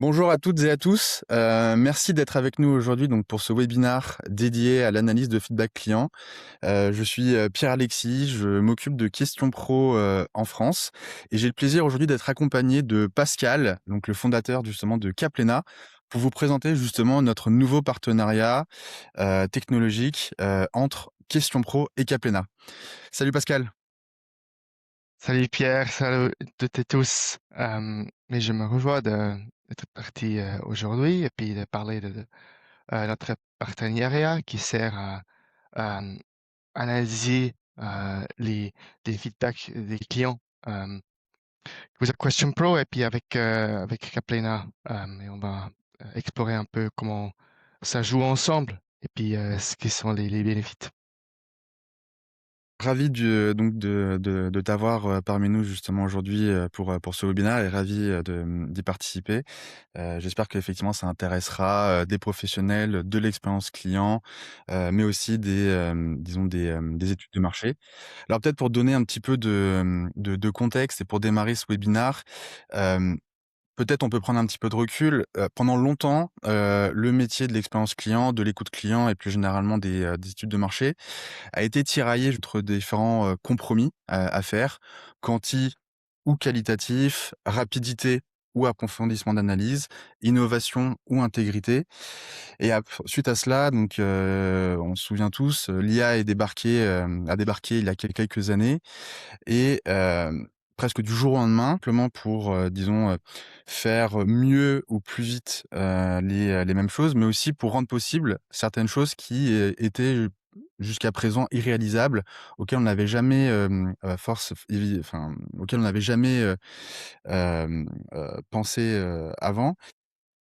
Bonjour à toutes et à tous. Merci d'être avec nous aujourd'hui donc pour ce webinaire dédié à l'analyse de feedback client. Je suis, Pierre-Alexis, je m'occupe de questions pro, en France et j'ai le plaisir aujourd'hui d'être accompagné de Pascal, donc le fondateur justement de Caplena, pour vous présenter justement notre nouveau partenariat, technologique, entre Questions Pro et Caplena. Salut Pascal. Salut Pierre, salut toutes et tous. Mais je me revois d'être parti aujourd'hui et puis de parler de notre partenariat qui sert à analyser les feedbacks des clients. Vous êtes Question Pro et puis avec Caplena, et on va explorer un peu comment ça joue ensemble et puis ce qui sont les bénéfices. Ravi donc de t'avoir, parmi nous justement aujourd'hui, pour ce webinaire et ravi, d'y participer. J'espère qu'effectivement ça intéressera, des professionnels de l'expérience client, mais aussi disons des études de marché. Alors peut-être pour donner un petit peu de contexte et pour démarrer ce webinaire, hem, peut-être on peut prendre un petit peu de recul. Pendant longtemps, le métier de l'expérience client, de l'écoute client et plus généralement des études de marché a été tiraillé entre différents, compromis à faire, quanti ou qualitatif, rapidité ou approfondissement d'analyse, innovation ou intégrité et suite à cela donc on se souvient tous, l'IA a débarqué il y a quelques années et presque du jour au lendemain, simplement pour, disons, faire mieux ou plus vite, les mêmes choses, mais aussi pour rendre possible certaines choses qui, étaient jusqu'à présent irréalisables, auxquelles on n'avait jamais, force évi enfin, auxquelles on n'avait jamais, pensé, avant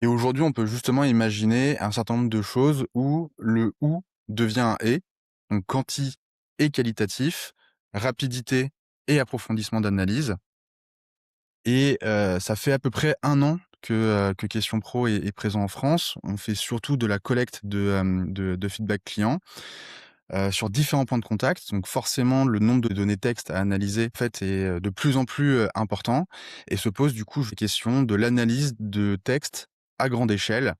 et aujourd'hui, on peut justement imaginer un certain nombre de choses où le «ou» devient un «et», donc quanti et qualitatif, rapidité et approfondissement d'analyse et ça fait à peu près 1 an que Questions Pro est présent en France. On fait surtout de la collecte de feedback client, sur différents points de contact. Donc forcément, le nombre de données textes à analyser, en fait, est, de plus en plus, important et se pose du coup la question de l'analyse de texte à grande échelle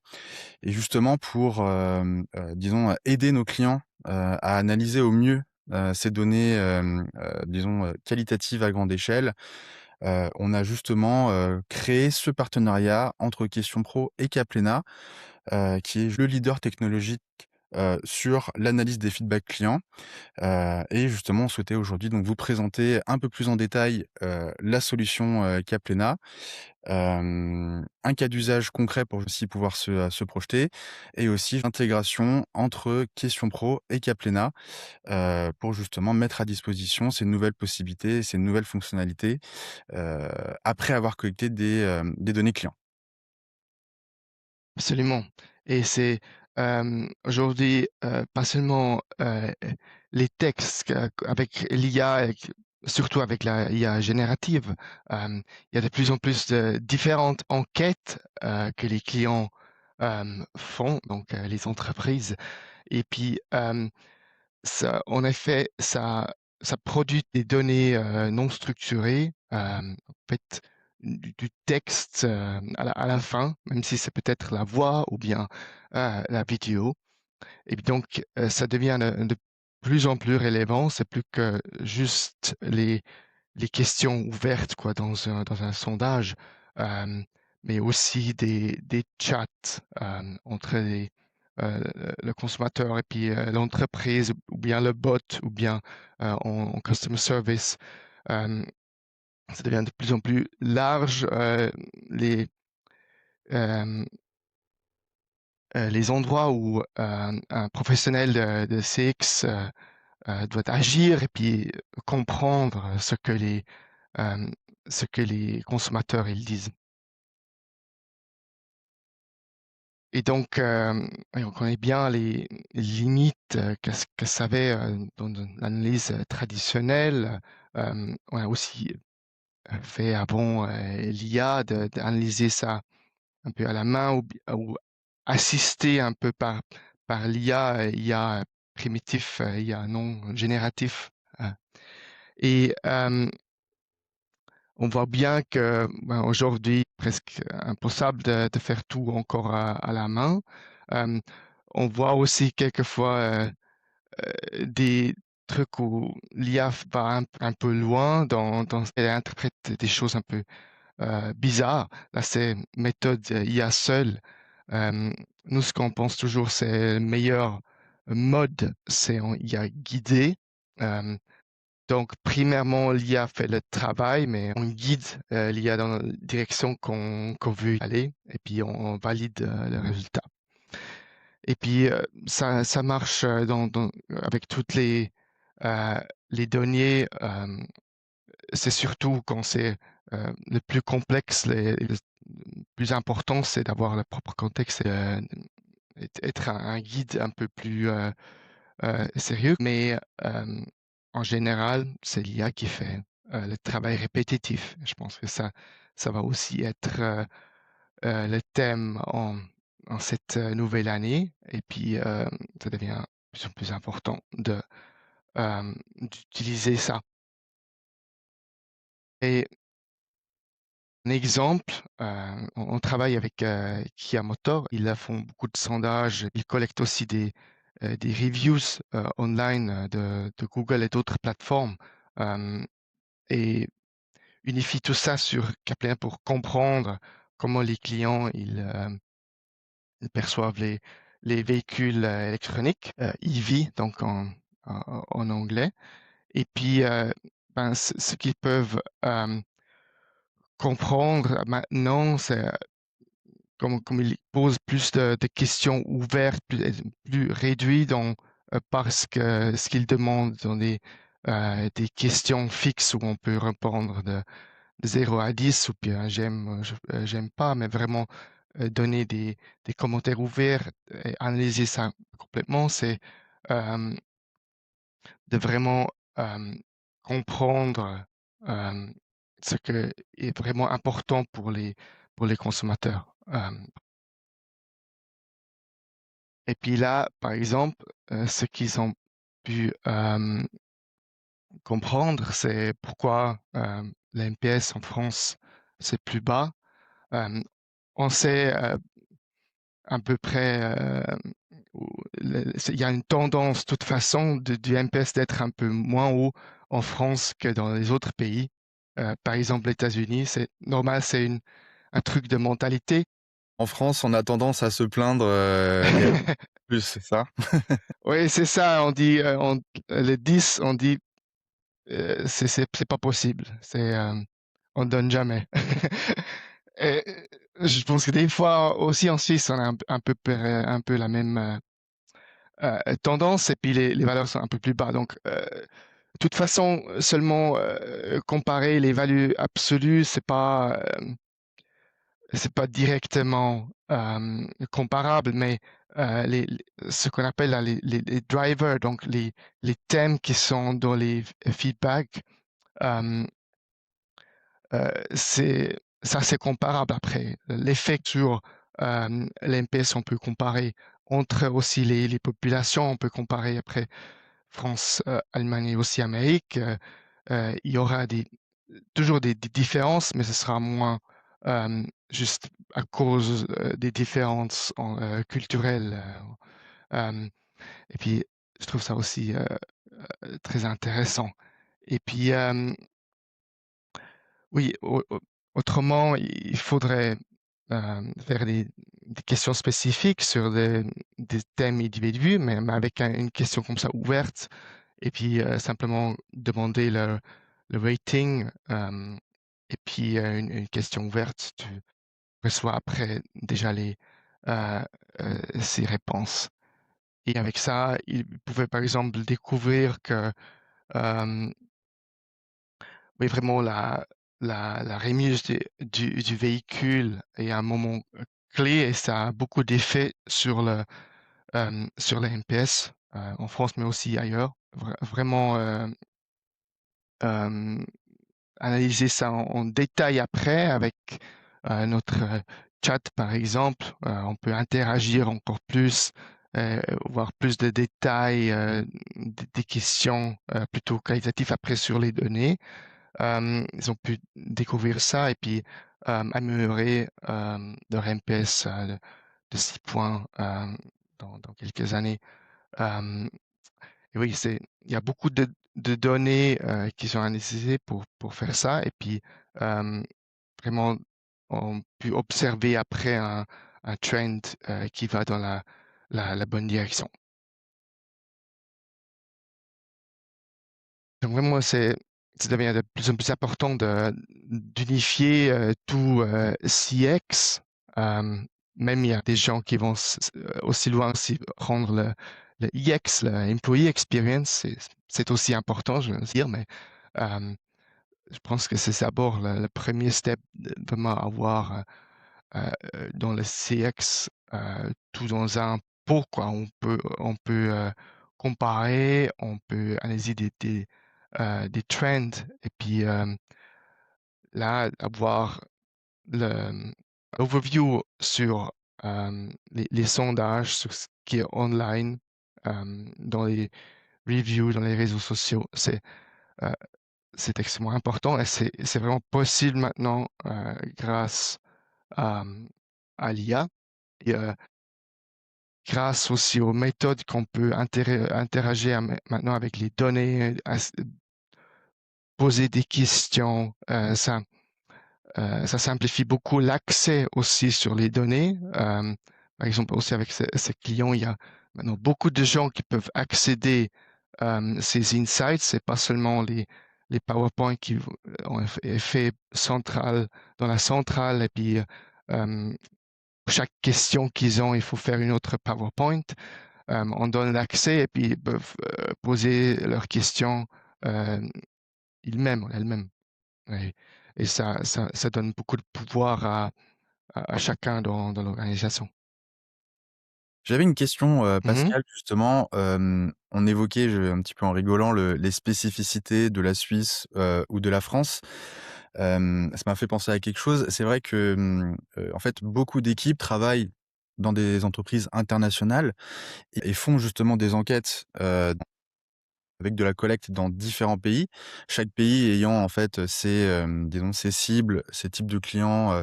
et justement pour, disons, aider nos clients, à analyser au mieux, ces données, disons, qualitatives à grande échelle, on a justement, créé ce partenariat entre Questions Pro et Caplena, qui est le leader technologique, sur l'analyse des feedbacks clients, et justement on souhaitait aujourd'hui donc vous présenter un peu plus en détail, la solution, Caplena. Un cas d'usage concret pour aussi pouvoir se projeter et aussi l'intégration entre Questions Pro et Caplena, pour justement mettre à disposition ces nouvelles possibilités, ces nouvelles fonctionnalités, heu, après avoir collecté des données clients. Absolument, et c'est, aujourd'hui, pas seulement, les textes avec l'IA et surtout avec la IA générative, il y a de plus en plus de différentes enquêtes, que les clients, font, donc les entreprises, et puis, ça en effet, ça produit des données, non structurées, en fait, du texte, à la fin, même si c'est peut-être la voix ou bien, la vidéo, et puis donc ça devient de plus en plus relevant. C'est plus que juste les questions ouvertes, quoi, dans un sondage, hem, mais aussi des chats, entre le consommateur et puis, l'entreprise ou bien le bot ou bien, en customer service. Hem, Ça devient de plus en plus large, les, hem, les endroits où, un professionnel de CX, doit agir et puis comprendre hem, ce que les consommateurs ils disent. Et donc, oui, on connaît bien les limites, que ça avait, dans l'analyse traditionnelle. On a aussi fait avant, l'IA d'analyser ça un peu à la main ou assisté un peu par l'IA, IA primitif, IA non génératif. Et on voit bien que aujourd'hui, presque impossible de faire tout encore à la main. Euh, on voit aussi quelquefois des trucs où l'IA va un peu loin elle interprète des choses un peu bizarres. Là, c'est méthode IA seule. Euh, Nous, ce qu'on pense toujours, c'est le meilleur mode, c'est en IA guidé. Euh, donc, primairement, l'IA fait le travail, mais on guide l'IA dans la direction qu'on veut aller, et puis on valide le résultat. Et puis, ça marche avec toutes les données. C'est surtout quand c'est le plus complexe, le plus important, c'est d'avoir le propre contexte et être un guide un peu plus sérieux. Mais en général, c'est l'IA qui fait le travail répétitif. Je pense que ça va aussi être le thème en cette nouvelle année. Et puis, ça devient de plus en plus important d'utiliser ça. Et un exemple, on travaille avec Kia Motor. Ils font beaucoup de sondages. Ils collectent aussi des reviews online de Google et d'autres plateformes et unifient tout ça sur Kaplan pour comprendre comment les clients ils perçoivent les véhicules électroniques, EV, donc en anglais. Et puis, ce qu'ils peuvent comprendre maintenant, c'est comme ils posent plus de questions ouvertes, plus réduites parce que ce qu'ils demandent sont des questions fixes où on peut répondre de 0 à 10 ou bien j'aime pas, mais vraiment donner des commentaires ouverts et analyser ça complètement, c'est euh, de vraiment euh, comprendre euh, ce que est vraiment important pour les consommateurs. Et puis là, par exemple, ce qu'ils ont pu comprendre, c'est pourquoi l'NPS en France, c'est plus bas. Euh, on sait à peu près, il y a une tendance, de toute façon, du NPS d'être un peu moins haut en France que dans les autres pays. Par exemple, les États-Unis, c'est normal, c'est un truc de mentalité. En France, on a tendance à se plaindre et plus, c'est ça? Oui, c'est ça, on dit, les 10, on dit c'est pas possible. On donne jamais. Et, je pense que des fois aussi en Suisse, on a un peu la même tendance et puis les valeurs sont un peu plus bas. Donc, de toute façon, seulement comparer les values absolues, c'est pas directement comparable, mais ce qu'on appelle là, les drivers, donc les thèmes qui sont dans les feedbacks. euh, c'est comparable après. L'effet sur l'NPS, on peut comparer entre aussi les populations, on peut comparer après France, Allemagne et aussi Amérique. Il y aura toujours des différences, mais ce sera moins juste à cause des différences culturelles. Euh, et puis, je trouve ça aussi très intéressant. Et puis, oui, autrement, il faudrait faire des questions spécifiques sur des thèmes individuels, mais avec une question comme ça ouverte, et puis simplement demander le rating, et puis une question ouverte, tu reçois après déjà euh, ces réponses. Et avec ça, il pouvait par exemple découvrir que euh, oui, vraiment, la remise du véhicule est un moment clé et ça a beaucoup d'effets sur le NPS en France, mais aussi ailleurs. Vraiment euh, analyser ça en détail après avec notre chat, par exemple. On peut interagir encore plus, voir plus de détails, des questions plutôt qualitatives après sur les données. Ils ont pu découvrir ça et puis améliorer leur NPS de 6 points dans quelques années. Euh, et oui, il y a beaucoup de données qui sont nécessaires pour faire ça. Et puis, euh, vraiment, on peut observer après un trend qui va dans la bonne direction. Donc vraiment, ça devient de plus en plus important d'unifier tout CX. Euh, Même il y a des gens qui vont aussi loin aussi rendre le EX, le Employee Experience, c'est aussi important, je veux dire, mais euh, je pense que c'est d'abord le premier step de vraiment avoir dans le CX tout dans un pot, quoi. On peut comparer, on peut analyser des trends et puis là, avoir le overview sur les sondages, sur ce qui est online, dans les reviews, dans les réseaux sociaux. Euh, c'est extrêmement important et c'est vraiment possible maintenant grâce à, à l'IA et grâce aussi aux méthodes qu'on peut interagir maintenant avec les données, poser des questions. Ça simplifie beaucoup l'accès aussi sur les données. Par exemple, aussi avec ces clients, il y a maintenant beaucoup de gens qui peuvent accéder ces insights. C'est pas seulement les PowerPoint qui ont fait central dans la centrale et puis pour chaque question qu'ils ont, il faut faire une autre PowerPoint. On donne l'accès et puis ils peuvent poser leurs questions euh, ils-mêmes, elles-mêmes. Ouais. Et ça donne beaucoup de pouvoir à chacun dans l'organisation. J'avais une question, Mhm, Pascal, justement, on évoquait, un petit peu en rigolant, les spécificités de la Suisse, ou de la France. Ça m'a fait penser à quelque chose. C'est vrai que, en fait, beaucoup d'équipes travaillent dans des entreprises internationales et font justement des enquêtes, avec de la collecte dans différents pays. Chaque pays ayant en fait, disons ses cibles, ses types de clients,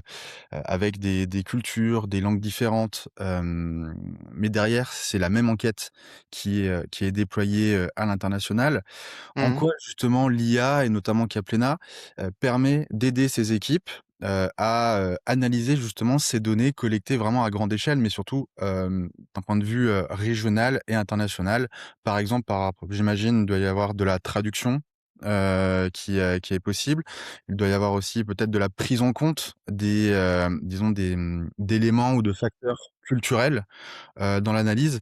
avec des cultures, des langues différentes, mais derrière, c'est la même enquête qui est déployée, à l'international. En mhm, quoi justement l'IA et notamment Caplena, permet d'aider ces équipes, à, analyser justement ces données collectées vraiment à grande échelle, mais surtout, d'un point de vue, régional et international? Par exemple, par rapport j'imagine, il doit y avoir de la traduction, qui est possible. Il doit y avoir aussi peut-être de la prise en compte disons d'éléments ou de facteurs culturels, dans l'analyse.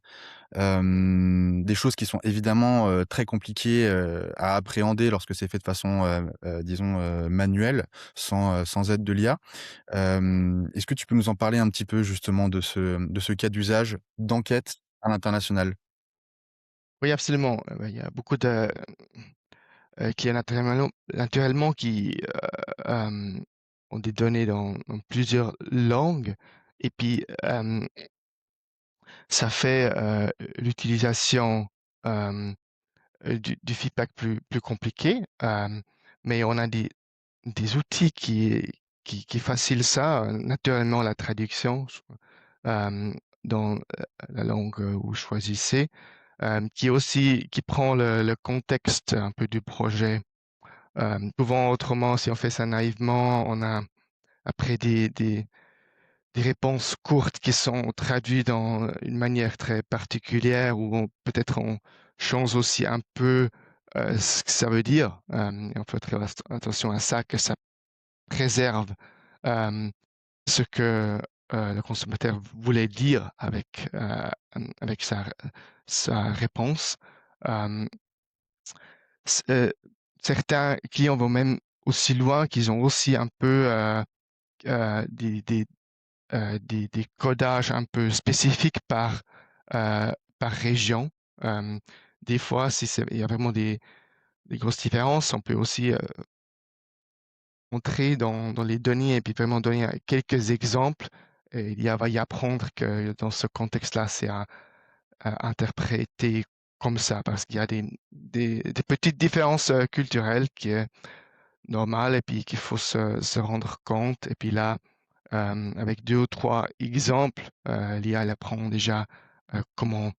Des choses qui sont évidemment, très compliquées, à appréhender lorsque c'est fait de façon, disons, manuelle, sans aide de l'IA. Est-ce que tu peux nous en parler un petit peu justement de ce cas d'usage d'enquête à l'international? oui, absolument. Il y a beaucoup de qui est naturellement qui ont des données dans plusieurs langues. Et puis, ça fait l'utilisation du feedback plus compliqué. Mais on a des outils qui facilitent ça, naturellement la traduction dans la langue où vous choisissez, qui prend le contexte un peu du projet. Souvent, autrement, si on fait ça naïvement, on a après des réponses courtes qui sont traduites dans une manière très particulière où peut-être on change aussi un peu ce que ça veut dire. Et on peut faire attention à ça, que ça préserve euh, ce que le consommateur voulait dire avec sa réponse. Euh, Certains clients vont même aussi loin qu'ils ont aussi un peu euh, des, des, des codages un peu spécifiques euh, par région. Euh, des fois, si il y a vraiment des grosses différences, on peut aussi entrer dans les données et puis vraiment donner quelques exemples. Et va y apprendre que dans ce contexte-là, c'est à interpréter comme ça, parce qu'il y a des petites différences culturelles normal et puis qu'il faut se rendre compte. Et puis là, avec 2 ou 3 exemples, l'IA elle apprend déjà comment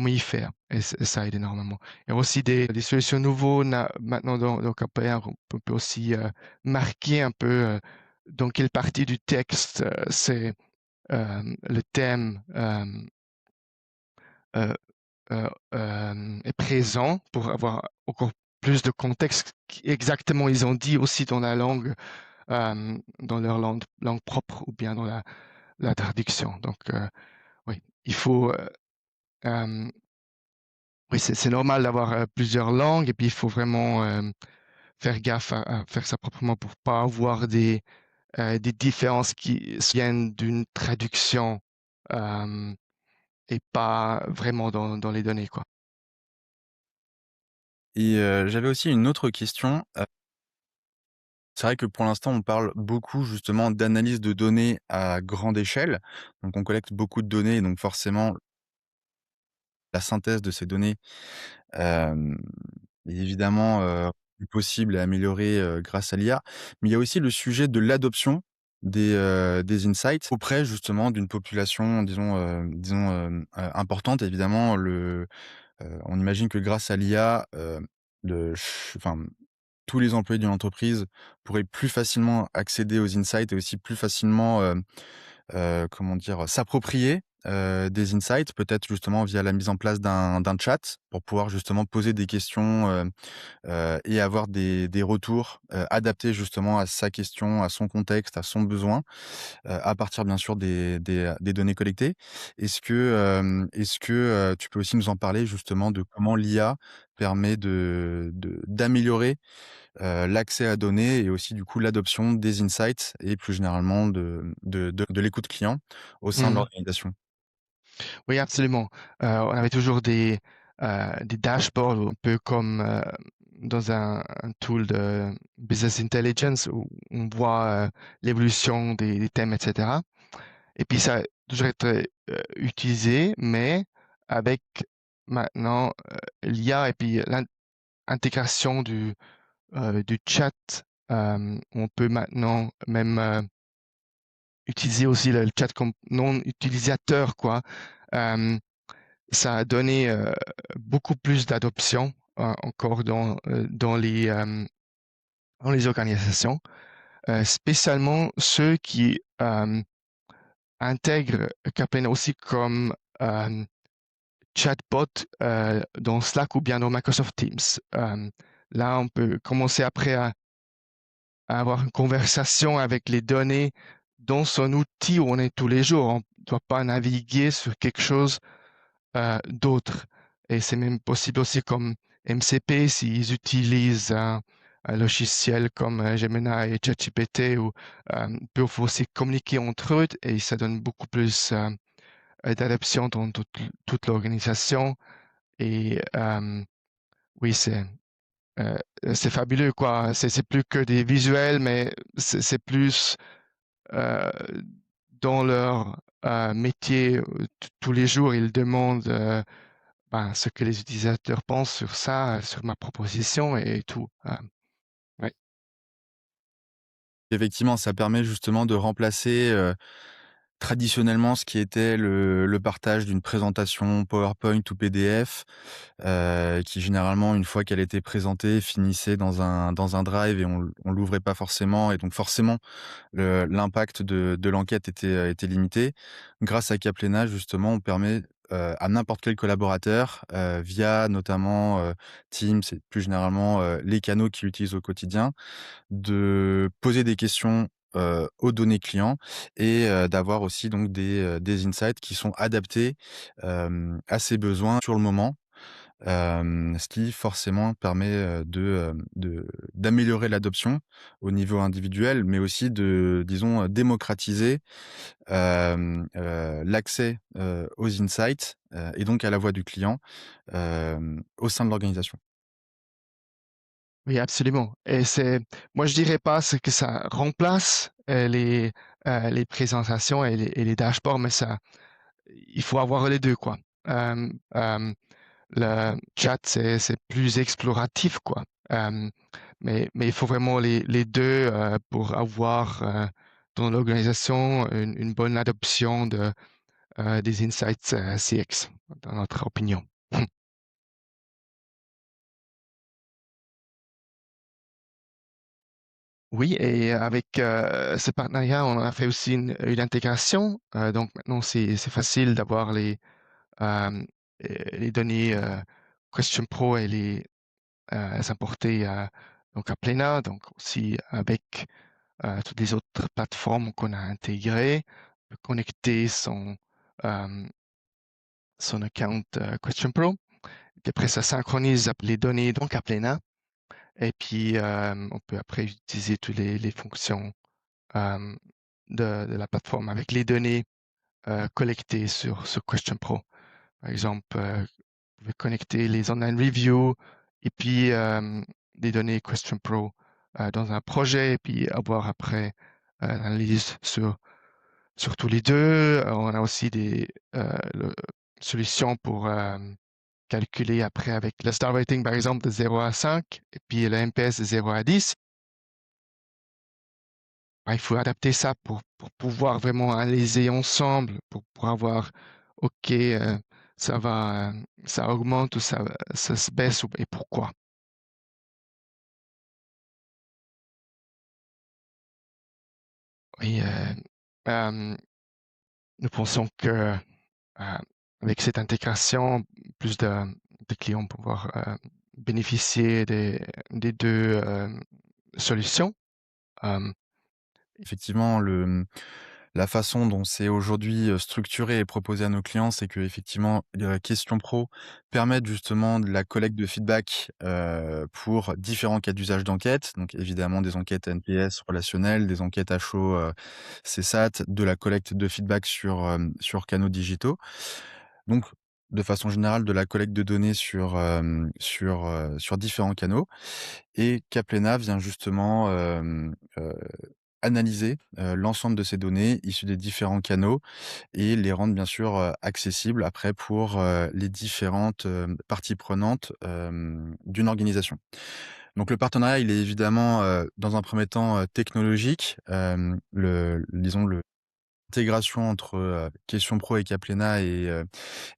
y faire et ça aide énormément. Il y a aussi des solutions nouveaux maintenant dans KPR, on peut aussi marquer un peu dans quelle partie du texte c'est le thème euh, est présent pour avoir encore plus de contexte exactement ils ont dit aussi dans la langue, dans leur langue propre ou bien dans la traduction. Donc, oui, il faut, oui, c'est normal d'avoir plusieurs langues et puis il faut vraiment faire gaffe à faire ça proprement pour pas avoir des différences qui viennent d'une traduction euh, et pas vraiment dans les données, quoi. Et j'avais aussi une autre question. C'est vrai que pour l'instant, on parle beaucoup justement d'analyse de données à grande échelle. Donc on collecte beaucoup de données, donc forcément la synthèse de ces données, hem, est évidemment, plus possible et améliorée, grâce à l'IA. Mais il y a aussi le sujet de l'adoption des insights auprès justement d'une population importante. Évidemment, on imagine que grâce à l'IA, tous les employés d'une entreprise pourraient plus facilement accéder aux insights et aussi plus facilement, comment dire? S'approprier, des insights, peut-être justement via la mise en place d'un chat pour pouvoir justement poser des questions, et avoir des retours, adaptés justement à sa question, à son contexte, à son besoin, à partir bien sûr des données collectées. Est-ce que tu peux aussi nous en parler justement de comment l'IA permet d'améliorer, l'accès à données et aussi du coup l'adoption des insights et plus généralement de l'écoute client au sein de Mhm. l'organisation? Oui, absolument. On avait toujours des dashboards un peu comme dans un tool de business intelligence où on voit l'évolution des thèmes, etc. Et puis ça a toujours été utilisé, mais avec maintenant l'IA et puis l'intégration du chat, on peut maintenant même utiliser aussi le chat comme non utilisateur, quoi. Euh, Ça a donné beaucoup plus d'adoption encore dans les organisations, spécialement ceux qui intègrent Kaplan aussi comme euh, chatbot dans Slack ou bien dans Microsoft Teams. Là, on peut commencer après à avoir une conversation avec les données dans son outil où on est tous les jours. On ne doit pas naviguer sur quelque chose d'autre. Et c'est même possible aussi comme MCP s'ils utilisent un logiciel comme Gemini et ChatGPT ou peuvent aussi communiquer entre eux et ça donne beaucoup plus d'adoption dans toute l'organisation. Et oui, euh, c'est fabuleux, quoi. C'est plus que des visuels, mais c'est plus euh, dans leur métier tous les jours. Ils demandent ben, ce que les utilisateurs pensent sur ça, sur ma proposition et tout. Ouais. Effectivement, ça permet justement de remplacer, traditionnellement ce qui était le partage d'une présentation PowerPoint ou PDF, qui généralement, une fois qu'elle était présentée, finissait dans un drive et on l'ouvrait pas forcément et donc forcément l'impact de l'enquête était limité. Grâce à Caplena, justement, on permet, à n'importe quel collaborateur, via notamment, Teams et plus généralement, les canaux qu'il utilise au quotidien, de poser des questions, aux données clients et d'avoir aussi donc des insights qui sont adaptés, à ses besoins sur le moment. Ce qui forcément permet, d'améliorer l'adoption au niveau individuel, mais aussi de, disons, démocratiser, l'accès, aux insights, et donc à la voix du client, au sein de l'organisation. Oui, absolument. Et moi je dirais pas c'est que ça remplace les présentations et les dashboards, mais il faut avoir les deux, quoi. Euh, euh, le chat, c'est plus exploratif, quoi. Euh, mais il faut vraiment les deux pour avoir dans l'organisation une bonne adoption des insights CX, dans notre opinion. Oui, et avec ce partenariat, on a fait aussi une intégration. Donc maintenant, c'est facile d'avoir euh, les données Question Pro et les importer donc à Plena, donc aussi avec toutes les autres plateformes qu'on a intégrées, connecter euh, son account Question Pro. Et après, ça synchronise les données donc à Plena. Et puis, on peut après utiliser toutes les fonctions euh, de la plateforme avec les données collectées sur Question Pro. Par exemple, vous pouvez connecter les online reviews et puis des données Question Pro dans un projet et puis avoir après l'analyse sur tous les deux. On a aussi des solutions pour calculer après avec le star rating, par exemple, de 0 à 5 et puis le NPS de 0 à 10. Il faut adapter ça pour pouvoir vraiment analyser ensemble, pour avoir, OK, ça va, ça augmente ou ça se baisse et pourquoi. Oui, nous pensons que avec cette intégration, plus de clients vont pouvoir bénéficier des deux solutions. Euh, Effectivement, la façon dont c'est aujourd'hui, structuré et proposé à nos clients, c'est qu'effectivement, Questions Pro permettent justement de la collecte de feedback, pour différents cas d'usage d'enquête. Donc évidemment des enquêtes NPS relationnelles, des enquêtes à chaud, CSAT, de la collecte de feedback sur canaux digitaux. Donc de façon générale, de la collecte de données sur différents canaux. Et Caplena vient justement, analyser, l'ensemble de ces données issues des différents canaux et les rendre bien sûr, accessibles après pour, les différentes, parties prenantes, d'une organisation. Donc le partenariat, il est évidemment, dans un premier temps, technologique. Disons l'intégration entre, Questions Pro et Caplena est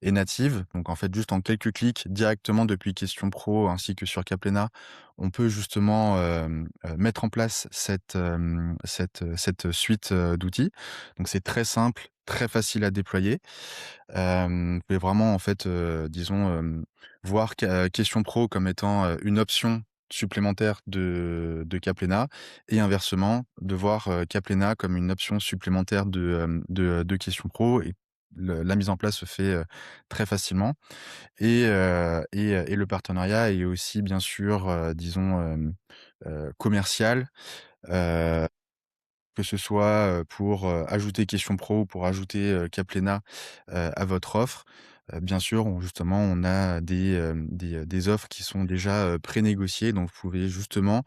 native. Donc en fait, juste en quelques clics directement depuis Questions Pro ainsi que sur Caplena, on peut justement, mettre en place cette suite, d'outils. Donc c'est très simple, très facile à déployer. Vous pouvez vraiment en fait, disons, voir Questions Pro comme étant, une option supplémentaire de Caplena et inversement, de voir, Caplena comme une option supplémentaire de Questions Pro et la mise en place se fait, très facilement et le partenariat est aussi bien sûr, disons, commercial, heu, que ce soit, pour, ajouter Questions Pro ou pour ajouter, Caplena, à votre offre. Bien sûr, justement, on a des offres qui sont déjà, prénégociées, donc vous pouvez justement,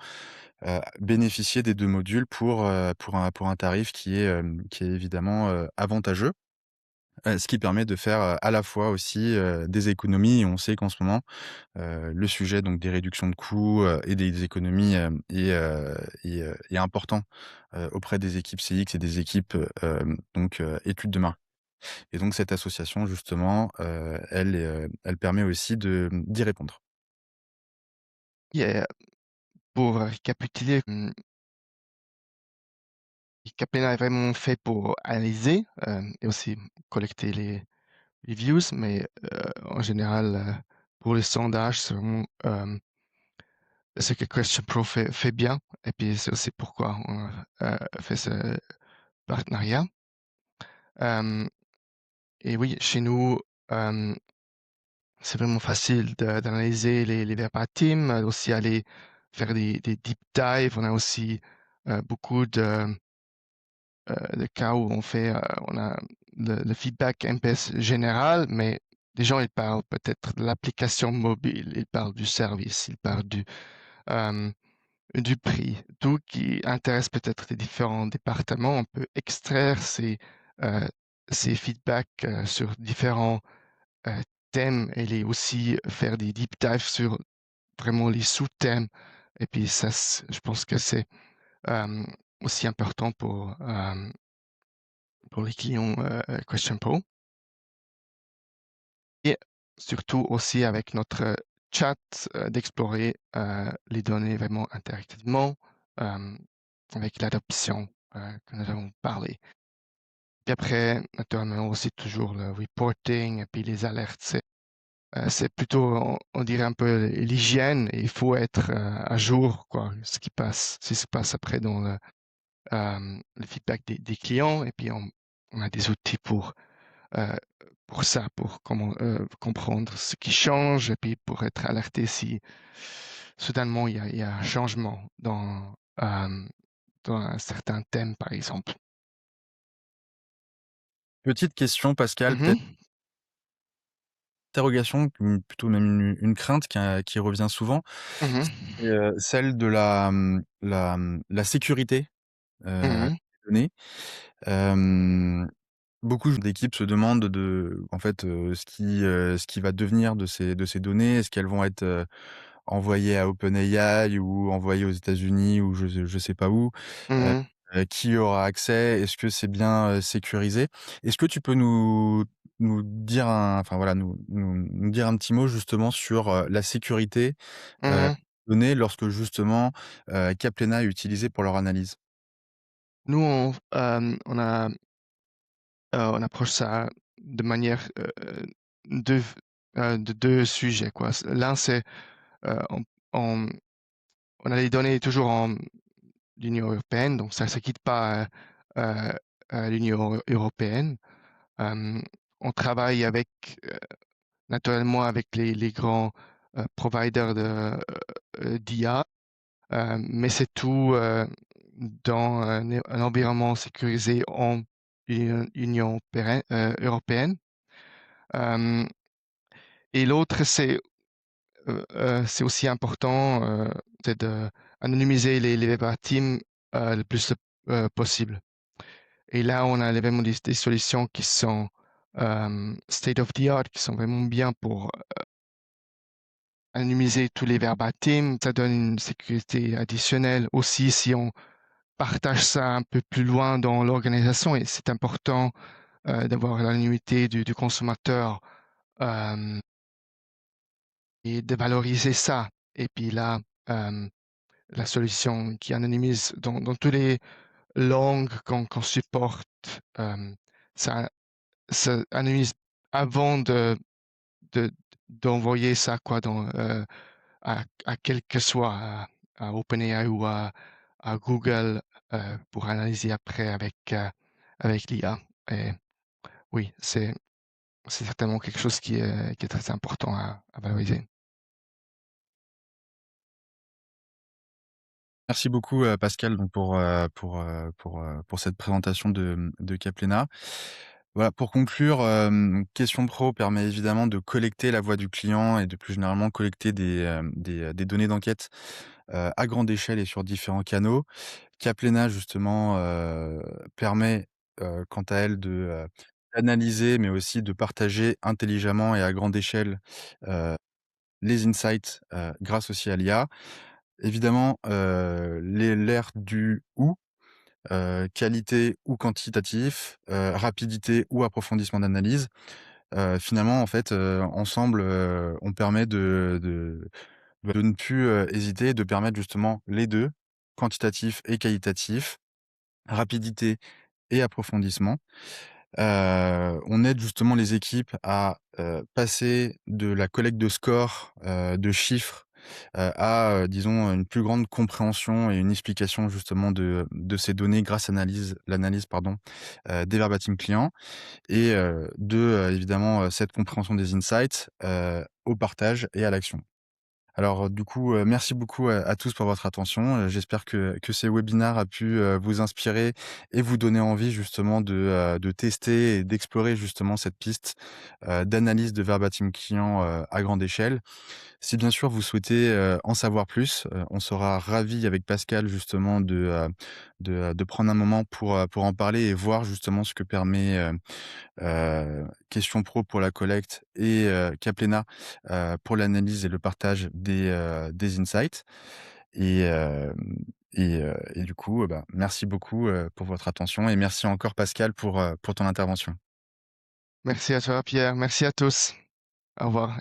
bénéficier des 2 modules pour un tarif qui est évidemment, avantageux. Ce qui permet de faire, à la fois aussi, des économies et on sait qu'en ce moment, le sujet donc des réductions de coûts, et des économies, est important, auprès des équipes CX et des équipes, donc études de marché et donc cette association justement, elle permet aussi d'y répondre. et pour récapituler, Capella est vraiment fait pour analyser et aussi collecter les views, mais en général, pour les sondages, c'est vraiment ce que Question Pro fait bien. Et puis c'est aussi pourquoi on a fait ce partenariat. Euh, et oui, chez nous, euh, c'est vraiment facile d'analyser les verbatim, aussi aller faire des deep dives. On a aussi beaucoup de cas où on a le feedback NPS général, mais les gens, ils parlent peut-être de l'application mobile, ils parlent du service, ils parlent euh, du prix, tout qui intéresse peut-être les différents départements. On peut extraire euh, ces feedbacks sur différents thèmes et les aussi faire des deep dives sur vraiment les sous-thèmes et puis ça, je pense que c'est aussi important pour les clients Question Pro. Et surtout aussi avec notre chat, d'explorer les données vraiment interactivement euh, avec l'adoption que nous avons parlé. Puis après, naturellement aussi toujours le reporting et puis les alertes. C'est plutôt, on dirait un peu l'hygiène. Et il faut être à jour, quoi, ce qui se passe après dans le feedback des clients. Et puis on a des outils euh, pour ça, pour comprendre ce qui change et puis pour être alerté si soudainement il y a un changement dans un certain thème, par exemple. Petite question, Pascal, peut-être Mhm, interrogation, plutôt même une crainte qui revient souvent, mhm, c'est, celle de la sécurité, mhm, des données. Hem, Beaucoup d'équipes se demandent en fait, ce qui va devenir de ces données. Est-ce qu'elles vont être, envoyées à OpenAI ou envoyées aux États-Unis ou je sais pas où? Heu mhm. qui aura accès? Est-ce que c'est bien, sécurisé? Est-ce que tu peux nous dire enfin voilà, nous dire un petit mot justement sur, la sécurité, des Mhm. données lorsque justement, Caplena est utilisé pour leur analyse? Nous, on approche ça de manière de, de deux sujets, quoi. L'un, c'est euh, on, on, on a les données toujours en l'Union européenne, donc ça ne se quitte pas euh, l'Union européenne. Euh, on travaille naturellement avec les grands providers d'IA, mais c'est tout dans un environnement sécurisé en Union européenne. Euh, et l'autre, c'est aussi important, c'est de anonymiser les verbatim le plus possible. Et là, on a vraiment des solutions qui sont state of the art, qui sont vraiment bien pour anonymiser tous les verbatim. Ça donne une sécurité additionnelle aussi si on partage ça un peu plus loin dans l'organisation. Et c'est important d'avoir l'anonymité du consommateur euh, et de valoriser ça. Et puis là, euh, la solution qui anonymise dans toutes les langues qu'on supporte, euh, ça, ça anonymise avant de- d'envoyer ça quoi, à quel que soit, à OpenAI ou à Google pour analyser après avec l'IA. Et oui, c'est certainement quelque chose qui est très important à valoriser. Merci beaucoup, Pascal, donc pour cette présentation de Caplena. Voilà, pour conclure, Question Pro permet évidemment de collecter la voix du client et de plus généralement collecter des données d'enquête, à grande échelle et sur différents canaux. Caplena justement, permet, quant à elle d'analyser, mais aussi de partager intelligemment et à grande échelle, les insights, grâce aussi à l'IA. Évidemment, l'ère du ou, qualité ou quantitatif, rapidité ou approfondissement d'analyse. Finalement, en fait, ensemble, on permet de ne plus, hésiter, de permettre justement les 2, quantitatif et qualitatif, rapidité et approfondissement. On aide justement les équipes à, passer de la collecte de scores, de chiffres, à, disons, une plus grande compréhension et une explication justement de ces données grâce à l'analyse pardon, des verbatim clients et évidemment, cette compréhension des insights, au partage et à l'action. Alors, du coup, merci beaucoup à tous pour votre attention. J'espère que ces webinaires a pu, vous inspirer et vous donner envie justement de tester et d'explorer justement cette piste, d'analyse de verbatim client, à grande échelle. Si bien sûr vous souhaitez, en savoir plus, on sera ravis avec Pascal justement de prendre un moment pour en parler et voir justement ce que permet, Question Pro pour la collecte et Caplena, pour l'analyse et le partage des insights. Et du coup, bah, merci beaucoup, pour votre attention et merci encore Pascal pour ton intervention. Merci à toi Pierre, merci à tous. Au revoir.